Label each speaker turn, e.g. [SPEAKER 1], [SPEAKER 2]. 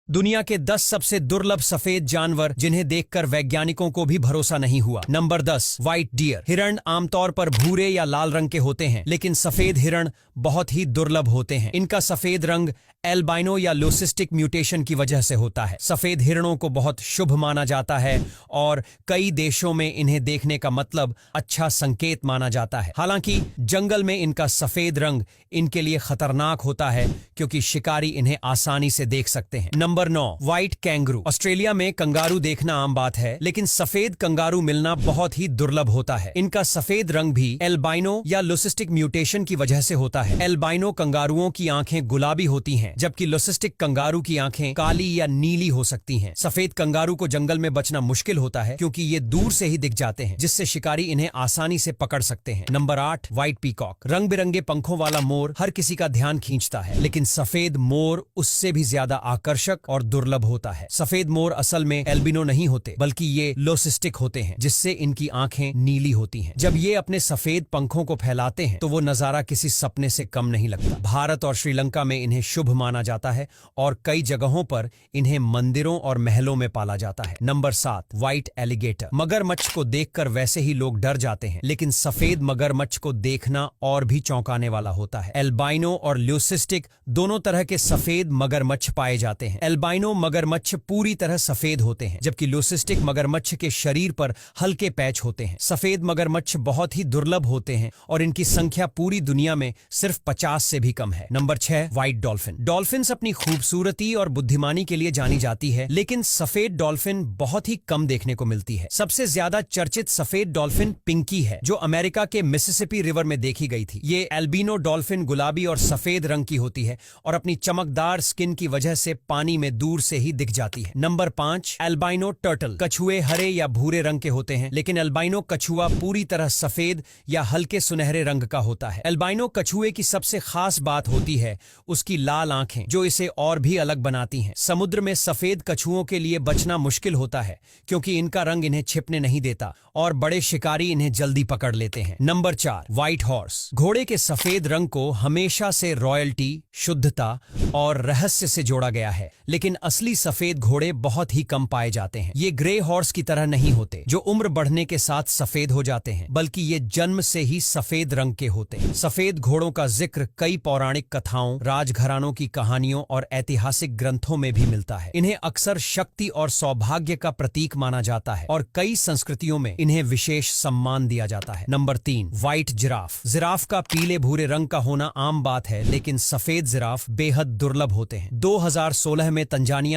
[SPEAKER 1] दुनिया के 10 सबसे दुर्लभ सफेद जानवर जिन्हें देखकर वैज्ञानिकों को भी भरोसा नहीं हुआ। Number 10, white deer. हिरण आमतौर पर भूरे या लाल रंग के होते हैं, लेकिन सफेद हिरण बहुत ही दुर्लभ होते हैं। इनका सफेद रंग एल्बाइनो या लुसिस्टिक म्यूटेशन की वजह से होता है। सफेद हिरणों को बहुत शुभ माना जाता है और कई देशों में इन्हें देखने का मतलब अच्छा संकेत माना जाता है। हालांकि जंगल में इनका सफेद रंग इनके लिए खतरनाक होता है क्योंकि शिकारी इन्हें आसानी से देख सकते हैं। Number 9, white kangaroo. ऑस्ट्रेलिया में कंगारू देखना आम बात है, लेकिन सफेद कंगारू मिलना बहुत ही दुर्लभ होता है। इनका सफेद रंग भी एल्बाइनो या लुसिस्टिक म्यूटेशन की वजह से होता है। एल्बाइनो कंगारुओं की आंखें गुलाबी होती हैं, जबकि लुसिस्टिक कंगारू की आंखें काली या नीली हो सकती हैं। सफेद कंगारू को जंगल में बचना मुश्किल होता है क्योंकि ये दूर से ही दिख जाते हैं, जिससे शिकारी इन्हें आसानी से पकड़ सकते हैं। Number 8, white peacock. रंग बिरंगे पंखों वाला मोर हर किसी का ध्यान खींचता है, लेकिन सफेद मोर उससे भी ज्यादा आकर्षक और दुर्लभ होता है। सफेद मोर असल में एल्बिनो नहीं होते, बल्कि ये लुसिस्टिक होते हैं, जिससे इनकी आंखें नीली होती हैं। जब ये अपने सफेद पंखों को फैलाते हैं तो वो नजारा किसी सपने से कम नहीं लगता। भारत और श्रीलंका में इन्हें शुभ माना जाता है और कई जगहों पर इन्हें मंदिरों और महलों में पाला जाता है। Number 7, white alligator. मगरमच्छ को देखकर वैसे ही लोग डर जाते हैं, लेकिन सफेद मगरमच्छ को देखना और भी चौंकाने वाला होता है। एल्बाइनो और ल्यूसिस्टिक दोनों तरह के सफेद मगरमच्छ पाए जाते हैं। एल्बाइनो मगरमच्छ पूरी तरह सफेद होते हैं, जबकि ल्यूसिस्टिक मगरमच्छ के शरीर पर हल्के पैच होते हैं। सफेद मगरमच्छ बहुत ही दुर्लभ होते हैं और इनकी संख्या पूरी दुनिया में सिर्फ 50 से भी कम है। Number 6, white dolphin. डॉल्फिन अपनी खूबसूरती और बुद्धिमानी के लिए जानी जाती है, लेकिन सफेद डॉल्फिन बहुत ही कम देखने को मिलती है। सबसे ज्यादा चर्चित सफेद डॉल्फिन पिंकी है, जो अमेरिका के मिसिसिपी रिवर में देखी गई थी। ये एल्बिनो डॉल्फिन गुलाबी और सफेद रंग की होती है और अपनी चमकदार स्किन की वजह से पानी में दूर से ही दिख जाती है। Number 5, albino turtle. कछुए हरे या भूरे रंग के होते हैं, लेकिन एल्बाइनो कछुआ पूरी तरह सफेद या हल्के सुनहरे रंग का होता है। एल्बाइनो कछुए की सबसे खास बात होती है उसकी लाल आंखें, जो इसे और भी अलग बनाती हैं। समुद्र में सफेद कछुओं के लिए बचना मुश्किल होता है क्योंकि इनका रंग इन्हें छिपने नहीं देता और बड़े शिकारी इन्हें जल्दी पकड़ लेते हैं। Number 4, white horse. घोड़े के सफेद रंग को हमेशा से रॉयल्टी, शुद्धता और रहस्य से जोड़ा गया है, लेकिन असली सफेद घोड़े बहुत ही कम पाए जाते हैं। ये ग्रे हॉर्स की तरह नहीं होते, जो उम्र बढ़ने के साथ सफेद हो जाते हैं, बल्कि ये जन्म से ही सफेद रंग के होते हैं। सफेद घोड़ों का जिक्र कई पौराणिक कथाओं, राजघरानों की कहानियों और ऐतिहासिक ग्रंथों में भी मिलता है। इन्हें अक्सर शक्ति और सौभाग्य का प्रतीक माना जाता है और कई संस्कृतियों में इन्हें विशेष सम्मान दिया जाता है। Number 3, white giraffe. जिराफ का पीले भूरे रंग का होना आम बात है, लेकिन सफेद जिराफ बेहद दुर्लभ होते हैं। 2016 में तंजानिया